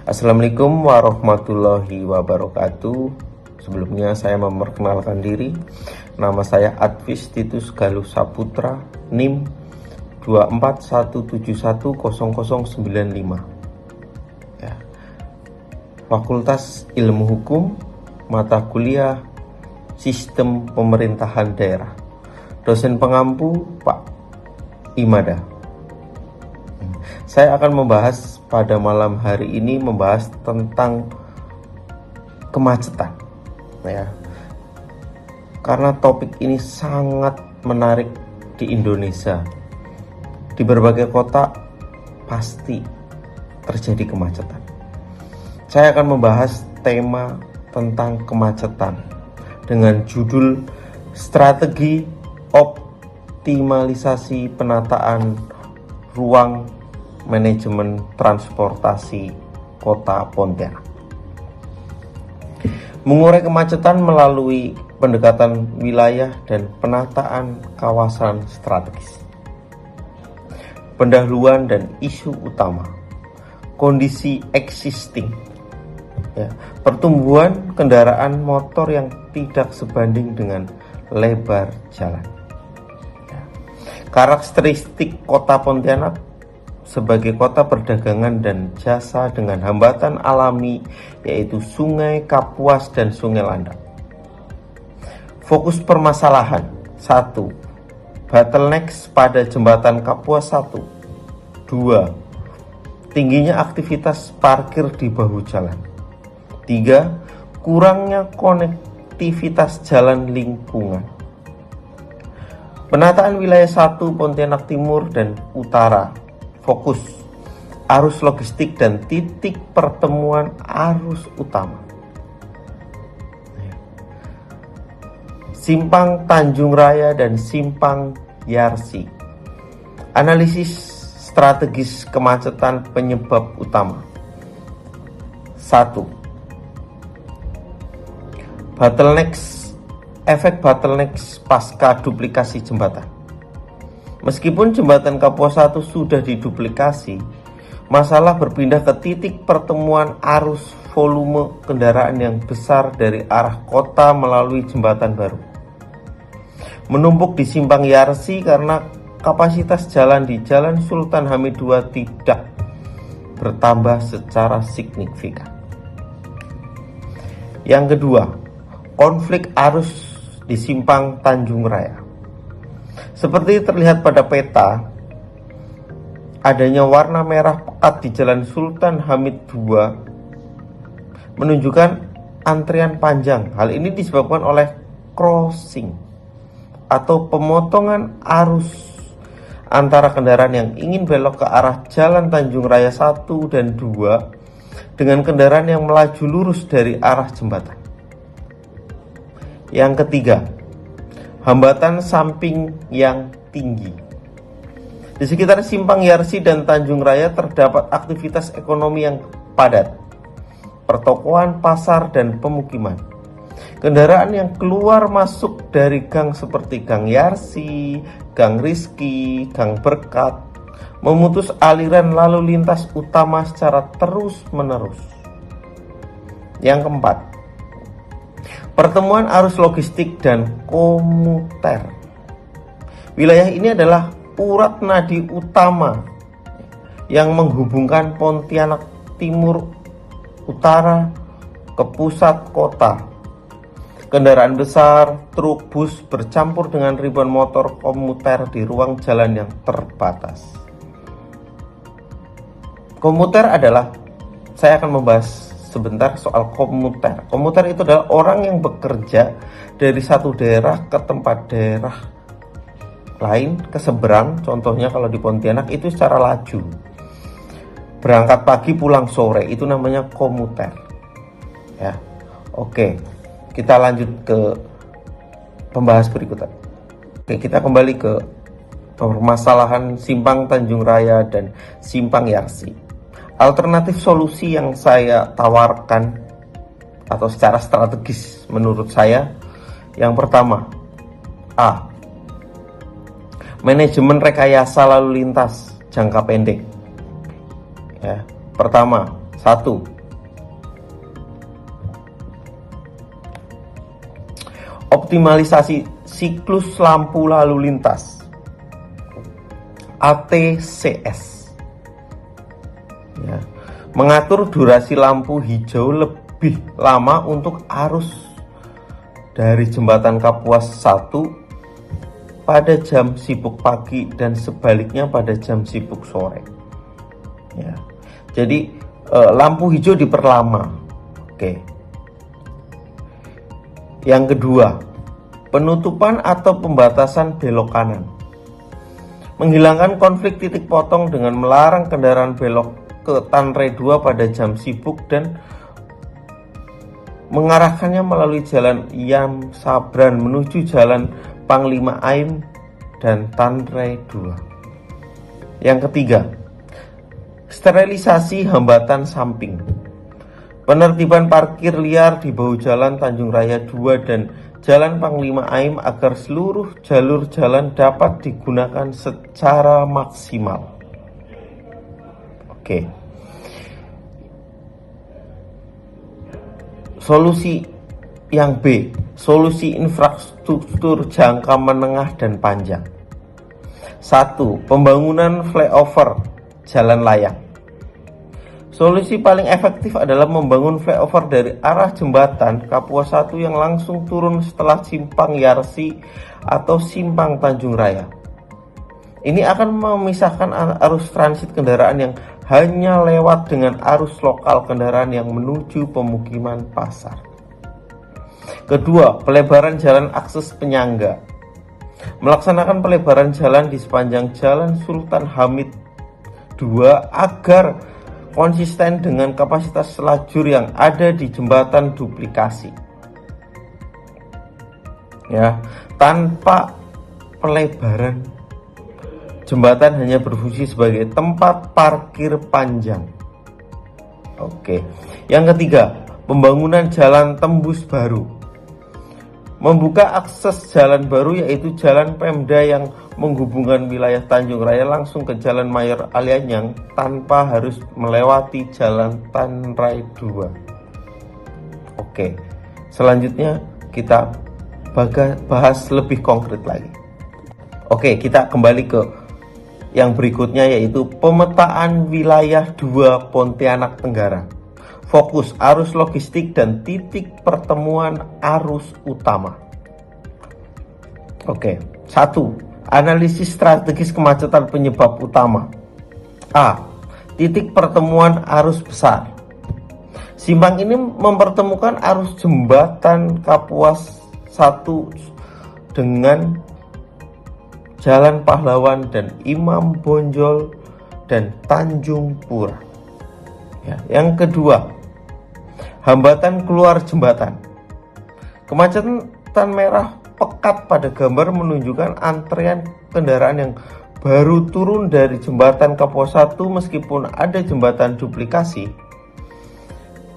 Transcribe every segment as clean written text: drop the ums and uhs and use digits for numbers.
Assalamualaikum warahmatullahi wabarakatuh. Sebelumnya saya memperkenalkan diri. Nama saya Advis Titus Galuh Saputra, NIM 241710095. Ya. Fakultas Ilmu Hukum, mata kuliah Sistem Pemerintahan Daerah. Dosen pengampu Pak Imada. Saya akan membahas pada malam hari ini tentang kemacetan, ya. Karena topik ini sangat menarik di Indonesia. Di berbagai kota pasti terjadi kemacetan. Saya akan membahas tema tentang kemacetan dengan judul Strategi Optimalisasi Penataan Ruang Manajemen Transportasi Kota Pontianak. Mengurai kemacetan melalui pendekatan wilayah dan penataan kawasan strategis. Pendahuluan dan isu utama. Kondisi existing. Ya, pertumbuhan kendaraan motor yang tidak sebanding dengan lebar jalan. Ya. Karakteristik Kota Pontianak sebagai kota perdagangan dan jasa dengan hambatan alami yaitu Sungai Kapuas dan Sungai Landak. Fokus permasalahan 1. Bottlenecks pada jembatan Kapuas 1. 2. Tingginya aktivitas parkir di bahu jalan. 3. Kurangnya konektivitas jalan lingkungan. Penataan wilayah 1 Pontianak Timur dan Utara. Fokus arus logistik dan titik pertemuan arus utama. Simpang Tanjung Raya dan Simpang Yarsi. Analisis strategis kemacetan penyebab utama. 1. Efek bottlenecks pasca duplikasi jembatan. Meskipun jembatan Kapuas 1 sudah diduplikasi, masalah berpindah ke titik pertemuan arus volume kendaraan yang besar dari arah kota melalui jembatan baru. Menumpuk di Simpang Yarsi karena kapasitas jalan di Jalan Sultan Hamid II tidak bertambah secara signifikan. Yang kedua, konflik arus di Simpang Tanjung Raya. Seperti terlihat pada peta, adanya warna merah pekat di Jalan Sultan Hamid II menunjukkan antrian panjang. Hal ini disebabkan oleh crossing atau pemotongan arus antara kendaraan yang ingin belok ke arah Jalan Tanjung Raya 1 dan 2 dengan kendaraan yang melaju lurus dari arah jembatan. Yang ketiga, hambatan samping yang tinggi. Di sekitar Simpang Yarsi dan Tanjung Raya terdapat aktivitas ekonomi yang padat, pertokoan, pasar, dan pemukiman. Kendaraan yang keluar masuk dari gang seperti Gang Yarsi, Gang Rizki, Gang Berkat memutus aliran lalu lintas utama secara terus-menerus. Yang keempat, pertemuan arus logistik dan komuter. Wilayah ini adalah urat nadi utama yang menghubungkan Pontianak Timur Utara ke pusat kota. Kendaraan besar, truk, bus bercampur dengan ribuan motor komuter di ruang jalan yang terbatas. Komuter adalah, saya akan membahas sebentar soal komuter. Komuter itu adalah orang yang bekerja dari satu daerah ke tempat daerah lain, ke seberang. Contohnya kalau di Pontianak itu secara laju. Berangkat pagi pulang sore, itu namanya komuter. Ya. Oke. Kita lanjut ke pembahas berikutnya. Oke, kita kembali ke permasalahan Simpang Tanjung Raya dan Simpang Yarsi. Alternatif solusi yang saya tawarkan atau secara strategis menurut saya, yang pertama, A. Manajemen rekayasa lalu lintas jangka pendek. Ya, pertama, 1. optimalisasi siklus lampu lalu lintas ATCS, ya, mengatur durasi lampu hijau lebih lama untuk arus dari jembatan Kapuas 1 pada jam sibuk pagi dan sebaliknya pada jam sibuk sore, ya. Jadi lampu hijau diperlama. Oke. Yang kedua, penutupan atau pembatasan belok kanan, menghilangkan konflik titik potong dengan melarang kendaraan belok ke Tanre 2 pada jam sibuk dan mengarahkannya melalui jalan Yam Sabran menuju jalan Panglima Aim dan Tanre 2. Yang ketiga, sterilisasi hambatan samping, penertiban parkir liar di bahu jalan Tanjung Raya 2 dan Jalan Panglima Aim agar seluruh jalur jalan dapat digunakan secara maksimal. Oke. Solusi yang B, solusi infrastruktur jangka menengah dan panjang. 1. Pembangunan flyover jalan layang. Solusi paling efektif adalah membangun flyover dari arah jembatan Kapuas 1 yang langsung turun setelah simpang Yarsi atau simpang Tanjung Raya. Ini akan memisahkan arus transit kendaraan yang hanya lewat dengan arus lokal kendaraan yang menuju pemukiman pasar. Kedua, pelebaran jalan akses penyangga. Melaksanakan pelebaran jalan di sepanjang Jalan Sultan Hamid II agar konsisten dengan kapasitas lajur yang ada di jembatan duplikasi. Ya, tanpa pelebaran, jembatan hanya berfungsi sebagai tempat parkir panjang. Oke. Yang ketiga, pembangunan jalan tembus baru. Membuka akses jalan baru yaitu jalan Pemda yang menghubungkan wilayah Tanjung Raya langsung ke Jalan Mayor Alianyang tanpa harus melewati Jalan Tanrai 2. Oke. Selanjutnya kita bahas lebih konkret lagi. Oke, kita kembali ke yang berikutnya yaitu pemetaan wilayah 2 Pontianak Tenggara. Fokus arus logistik dan titik pertemuan arus utama. Oke. 1. Analisis strategis kemacetan penyebab utama. A. Titik pertemuan arus besar. Simpang ini mempertemukan arus jembatan Kapuas 1 dengan Jalan Pahlawan dan Imam Bonjol dan Tanjung Pura. Ya, yang kedua, hambatan keluar jembatan. Kemacetan merah pekat pada gambar menunjukkan antrean kendaraan yang baru turun dari jembatan Kapuas 1 meskipun ada jembatan duplikasi.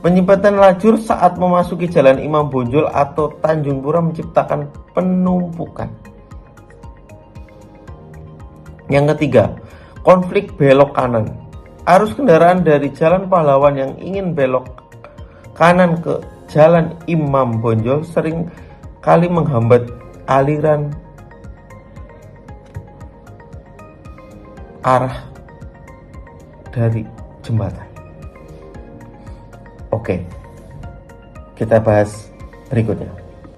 Penyempatan lajur saat memasuki Jalan Imam Bonjol atau Tanjung Pura menciptakan penumpukan. Yang ketiga, konflik belok kanan. Arus kendaraan dari Jalan Pahlawan yang ingin belok kanan ke Jalan Imam Bonjol sering kali menghambat aliran arah dari jembatan. Oke, kita bahas berikutnya.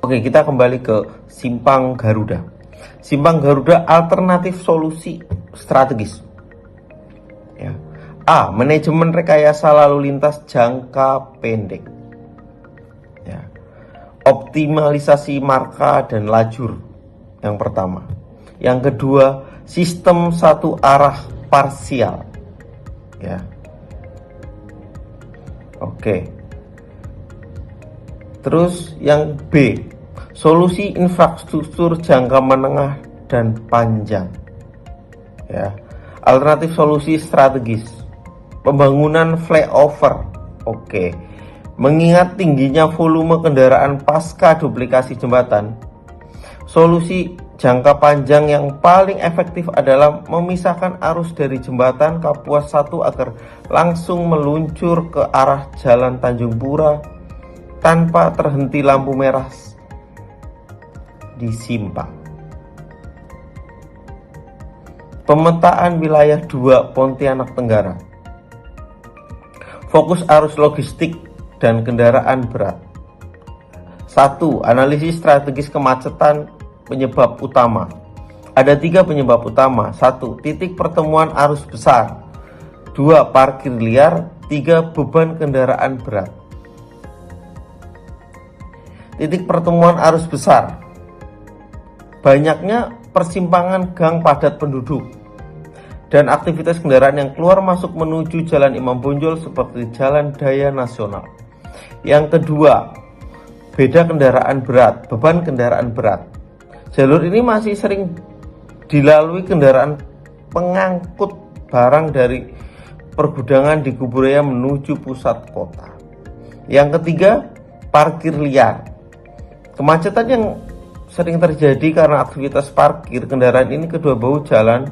Oke, kita kembali ke Simpang Garuda. Simpang Garuda alternatif solusi strategis. Ya. A. Manajemen rekayasa lalu lintas jangka pendek. Ya. Optimalisasi marka dan lajur. Yang pertama. Yang kedua, sistem satu arah parsial. Ya. Oke. Terus yang B, solusi infrastruktur jangka menengah dan panjang. Ya. Alternatif solusi strategis. Pembangunan flyover. Oke. Mengingat tingginya volume kendaraan pasca duplikasi jembatan, solusi jangka panjang yang paling efektif adalah memisahkan arus dari jembatan Kapuas 1 agar langsung meluncur ke arah Jalan Tanjung Pura tanpa terhenti lampu merah di simpang. Pemetaan wilayah 2 Pontianak Tenggara. Fokus arus logistik dan kendaraan berat. 1. Analisis strategis kemacetan penyebab utama. Ada 3 penyebab utama. 1. Titik pertemuan arus besar. 2. Parkir liar. 3. Beban kendaraan berat. Titik pertemuan arus besar. Banyaknya persimpangan gang padat penduduk dan aktivitas kendaraan yang keluar masuk menuju Jalan Imam Bonjol seperti Jalan Daya Nasional. Yang kedua, beda kendaraan berat, beban kendaraan berat. Jalur ini masih sering dilalui kendaraan pengangkut barang dari pergudangan di Kuburaya menuju pusat kota. Yang ketiga, parkir liar. Kemacetan yang sering terjadi karena aktivitas parkir kendaraan ini kedua bahu jalan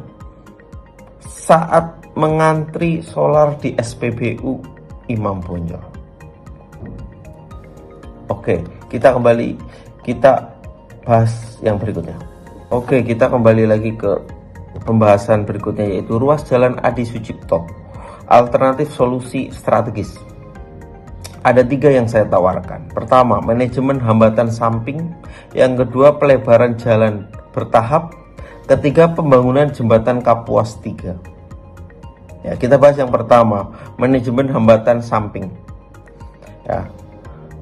saat mengantri solar di SPBU Imam Bonjol. Oke, kita bahas yang berikutnya. Oke, kita kembali lagi ke pembahasan berikutnya, yaitu ruas jalan Adi Sucipto, alternatif solusi strategis. Ada 3 yang saya tawarkan. Pertama, manajemen hambatan samping. Yang kedua, pelebaran jalan bertahap. Ketiga, pembangunan jembatan Kapuas 3. Ya, kita bahas yang pertama, manajemen hambatan samping. Ya,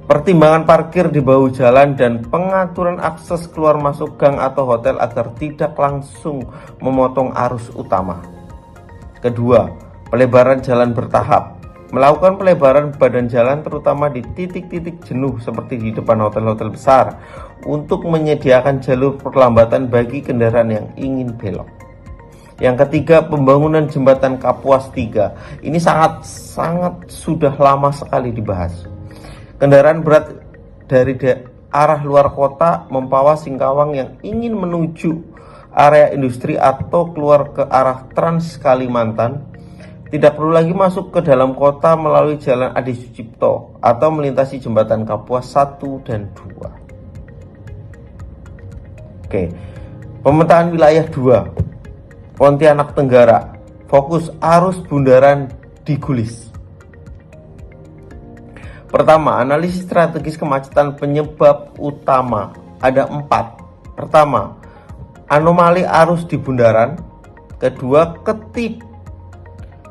pertimbangan parkir di bahu jalan dan pengaturan akses keluar masuk gang atau hotel agar tidak langsung memotong arus utama. Kedua, pelebaran jalan bertahap. Melakukan pelebaran badan jalan terutama di titik-titik jenuh seperti di depan hotel-hotel besar untuk menyediakan jalur perlambatan bagi kendaraan yang ingin belok. Yang ketiga, pembangunan jembatan Kapuas 3. Ini sangat sudah lama sekali dibahas. Kendaraan berat dari arah luar kota Mempawah Singkawang yang ingin menuju area industri atau keluar ke arah Trans Kalimantan tidak perlu lagi masuk ke dalam kota melalui jalan Adi Sucipto atau melintasi jembatan Kapuas 1 dan 2. Oke, pemetaan wilayah 2 Pontianak Tenggara. Fokus arus bundaran di Gulis. Pertama, analisis strategis kemacetan penyebab utama. Ada 4. Pertama, anomali arus di bundaran. Kedua,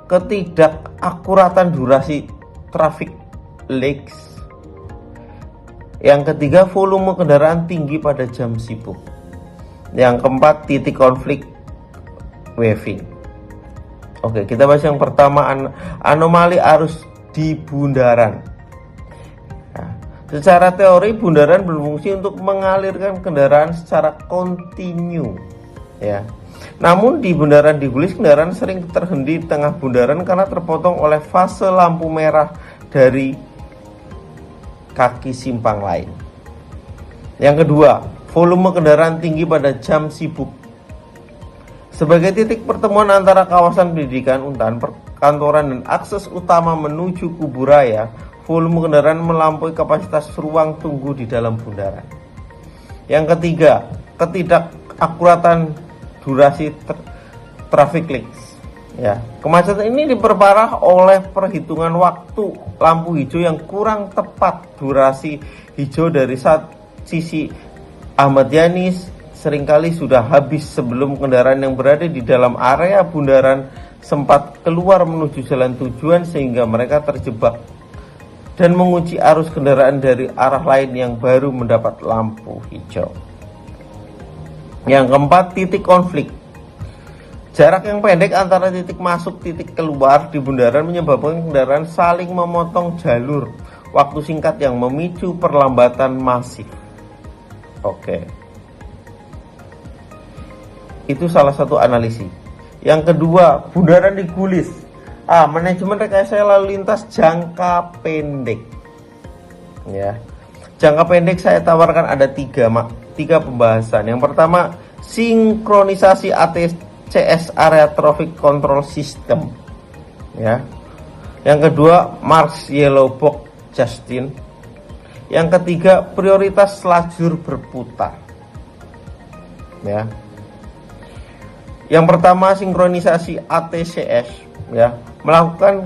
ketidakakuratan durasi traffic lights. Yang ketiga, volume kendaraan tinggi pada jam sibuk. Yang keempat, titik konflik weaving. Oke, kita bahas yang pertama, anomali arus di bundaran. Nah, secara teori bundaran berfungsi untuk mengalirkan kendaraan secara kontinu, ya. Namun di bundaran di Gulis kendaraan sering terhenti di tengah bundaran karena terpotong oleh fase lampu merah dari kaki simpang lain. Yang kedua, volume kendaraan tinggi pada jam sibuk. Sebagai titik pertemuan antara kawasan pendidikan, Untan, perkantoran dan akses utama menuju Kuburaya, volume kendaraan melampaui kapasitas ruang tunggu di dalam bundaran. Yang ketiga, ketidakakuratan durasi traffic lights. Ya, kemacetan ini diperparah oleh perhitungan waktu lampu hijau yang kurang tepat. Durasi hijau dari sisi Ahmad Yani seringkali sudah habis sebelum kendaraan yang berada di dalam area bundaran sempat keluar menuju jalan tujuan sehingga mereka terjebak dan menguji arus kendaraan dari arah lain yang baru mendapat lampu hijau. Yang keempat, titik konflik. Jarak yang pendek antara titik masuk titik keluar di bundaran menyebabkan kendaraan saling memotong jalur. Waktu singkat yang memicu perlambatan masif. Oke. Itu salah satu analisis. Yang kedua, bundaran di Gulis. Manajemen rekayasa lalu lintas jangka pendek. Ya. Jangka pendek saya tawarkan ada 3 pembahasan. Yang pertama, sinkronisasi ATCS Area Traffic Control System. Ya. Yang kedua, Mars Yellow Box Justin. Yang ketiga, prioritas lajur berputar. ya. Yang pertama, sinkronisasi ATCS, ya, melakukan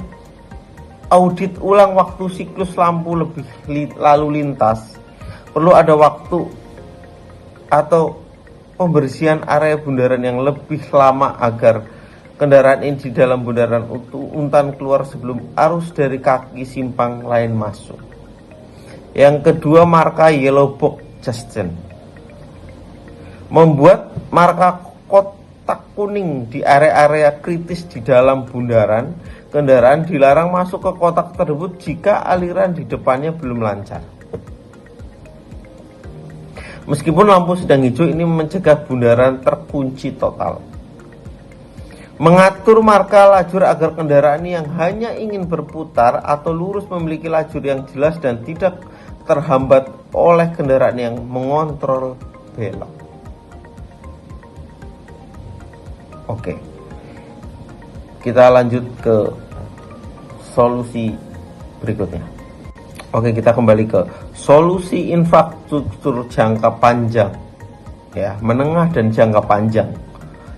audit ulang waktu siklus lampu lalu lintas. Perlu ada waktu atau pembersihan area bundaran yang lebih lama agar kendaraan ini di dalam bundaran untan keluar sebelum arus dari kaki simpang lain masuk. Yang kedua, marka yellow box junction, membuat marka kotak kuning di area-area kritis di dalam bundaran. Kendaraan dilarang masuk ke kotak tersebut jika aliran di depannya belum lancar. Meskipun lampu sedang hijau, ini mencegah bundaran terkunci total. Mengatur marka lajur agar kendaraan yang hanya ingin berputar atau lurus memiliki lajur yang jelas dan tidak terhambat oleh kendaraan yang mengontrol belok. Oke, kita lanjut ke solusi berikutnya. Oke, kita kembali ke solusi infrastruktur jangka panjang, ya, menengah dan jangka panjang.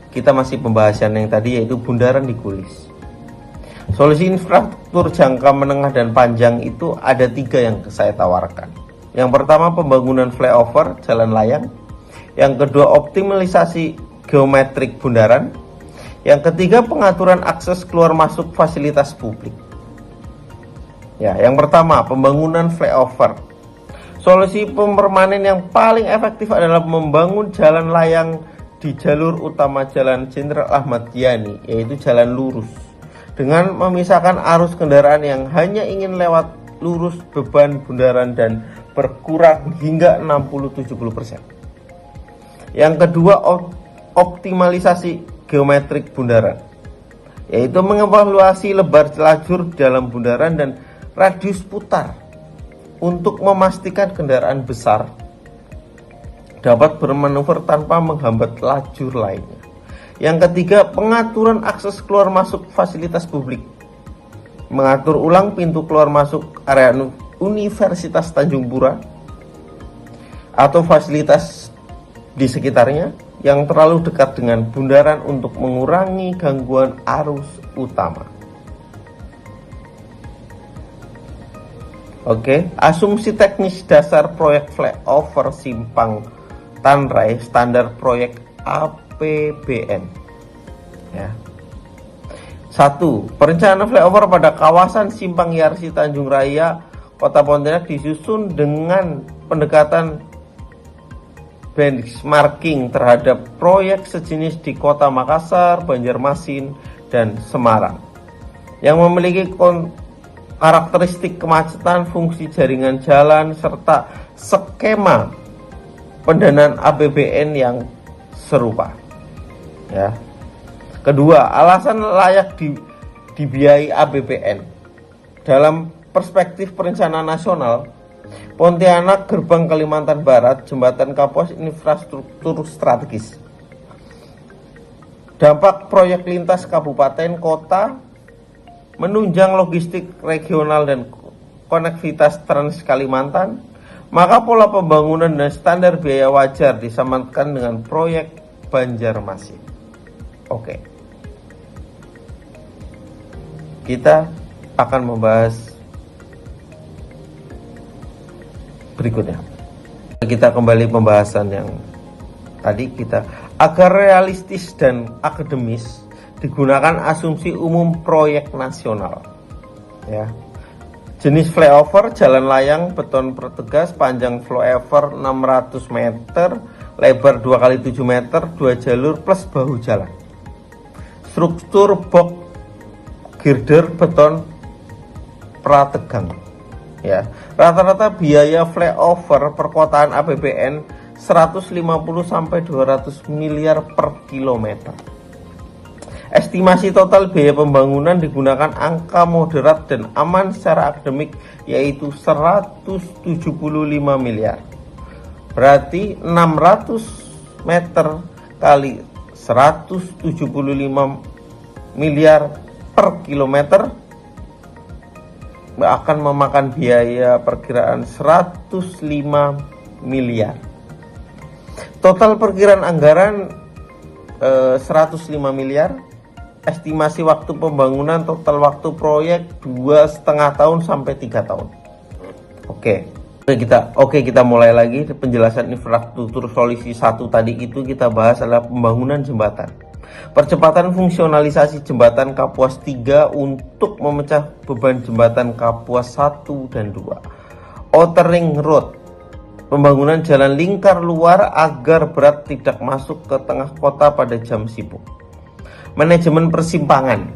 Kita masih pembahasan yang tadi, yaitu bundaran dikulis. Solusi infrastruktur jangka menengah dan panjang itu ada 3 yang saya tawarkan. Yang pertama, pembangunan flyover jalan layang. Yang kedua, optimalisasi geometrik bundaran. Yang ketiga, pengaturan akses keluar masuk fasilitas publik. Ya, yang pertama, pembangunan flyover. Solusi permanen yang paling efektif adalah membangun jalan layang di jalur utama Jalan Jenderal Ahmad Yani, yaitu jalan lurus, dengan memisahkan arus kendaraan yang hanya ingin lewat lurus, beban bundaran dan berkurang hingga 60-70%. Yang kedua, optimalisasi geometrik bundaran, yaitu mengevaluasi lebar lajur dalam bundaran dan radius putar untuk memastikan kendaraan besar dapat bermanuver tanpa menghambat lajur lainnya. Yang ketiga, pengaturan akses keluar masuk fasilitas publik, mengatur ulang pintu keluar masuk area Universitas Tanjung Pura atau fasilitas di sekitarnya yang terlalu dekat dengan bundaran untuk mengurangi gangguan arus utama. Oke, asumsi teknis dasar proyek flyover simpang Tanrai standar proyek APBN. Ya. 1. Perencanaan flyover pada kawasan Simpang Yarsi Tanjung Raya, Kota Pontianak disusun dengan pendekatan benchmarking terhadap proyek sejenis di Kota Makassar, Banjarmasin, dan Semarang yang memiliki karakteristik kemacetan, fungsi jaringan jalan, serta skema pendanaan APBN yang serupa. Ya. Kedua, alasan layak dibiayai APBN. Dalam perspektif perencanaan nasional, Pontianak, Gerbang Kalimantan Barat, Jembatan Kapuas infrastruktur strategis. Dampak proyek lintas kabupaten kota, menunjang logistik regional dan konektivitas Trans Kalimantan, maka pola pembangunan dan standar biaya wajar disamakan dengan proyek Banjarmasin. Oke. Kita akan membahas berikutnya. Kita kembali pembahasan yang tadi kita, agar realistis dan akademis, digunakan asumsi umum proyek nasional. Ya. Jenis flyover jalan layang beton pertegas, panjang flyover 600 meter, lebar 2x7 meter, 2 jalur plus bahu jalan. Struktur box girder beton prategang. Ya, rata-rata biaya flyover perkotaan APBN 150 sampai 200 miliar per kilometer. Estimasi total biaya pembangunan digunakan angka moderat dan aman secara akademik, yaitu 175 miliar. Berarti 600 meter kali 175 miliar per kilometer akan memakan biaya perkiraan 105 miliar. Total perkiraan anggaran 105 miliar. Estimasi waktu pembangunan, total waktu proyek 2,5 tahun sampai 3 tahun. Oke, kita mulai lagi penjelasan infrastruktur. Solusi 1 tadi itu kita bahas adalah pembangunan jembatan. Percepatan fungsionalisasi jembatan Kapuas 3 untuk memecah beban jembatan Kapuas 1 dan 2. Outer Ring Road, pembangunan jalan lingkar luar agar berat tidak masuk ke tengah kota pada jam sibuk. Manajemen persimpangan,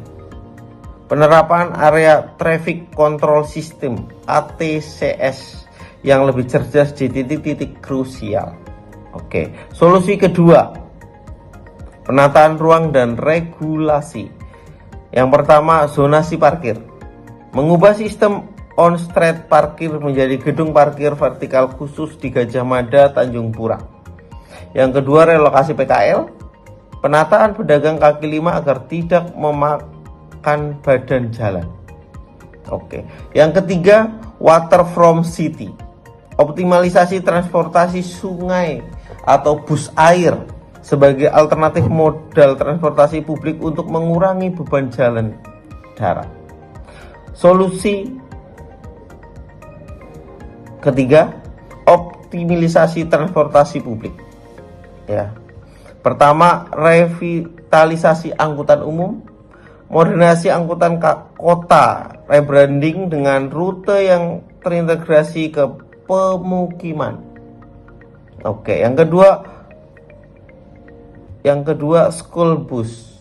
penerapan area traffic control system (ATCS) yang lebih cerdas di titik-titik krusial. Solusi kedua, penataan ruang dan regulasi. Yang pertama, zonasi parkir. Mengubah sistem on-street parkir menjadi gedung parkir vertikal khusus di Gajah Mada, Tanjung Pura. Yang kedua, relokasi PKL. Penataan pedagang kaki lima agar tidak memakan badan jalan. Yang ketiga, waterfront city. Optimalisasi transportasi sungai atau bus air sebagai alternatif modal transportasi publik untuk mengurangi beban jalan darat. Solusi ketiga, optimalisasi transportasi publik. Pertama, revitalisasi angkutan umum, modernisasi angkutan kota, rebranding dengan rute yang terintegrasi ke pemukiman. Yang kedua, school bus.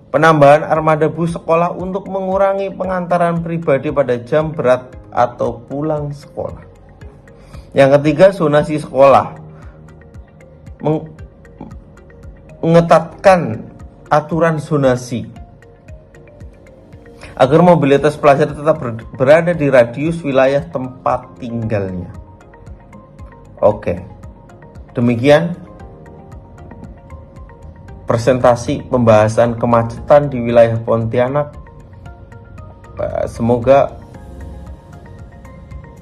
Penambahan armada bus sekolah untuk mengurangi pengantaran pribadi pada jam berat atau pulang sekolah. Yang ketiga, zonasi sekolah. Mengetatkan aturan zonasi agar mobilitas pelajar tetap berada di radius wilayah tempat tinggalnya. Demikian presentasi pembahasan kemacetan di wilayah Pontianak. Semoga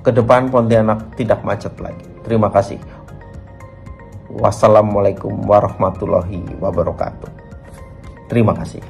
ke depan Pontianak tidak macet lagi. Terima kasih. Wassalamualaikum warahmatullahi wabarakatuh. Terima kasih.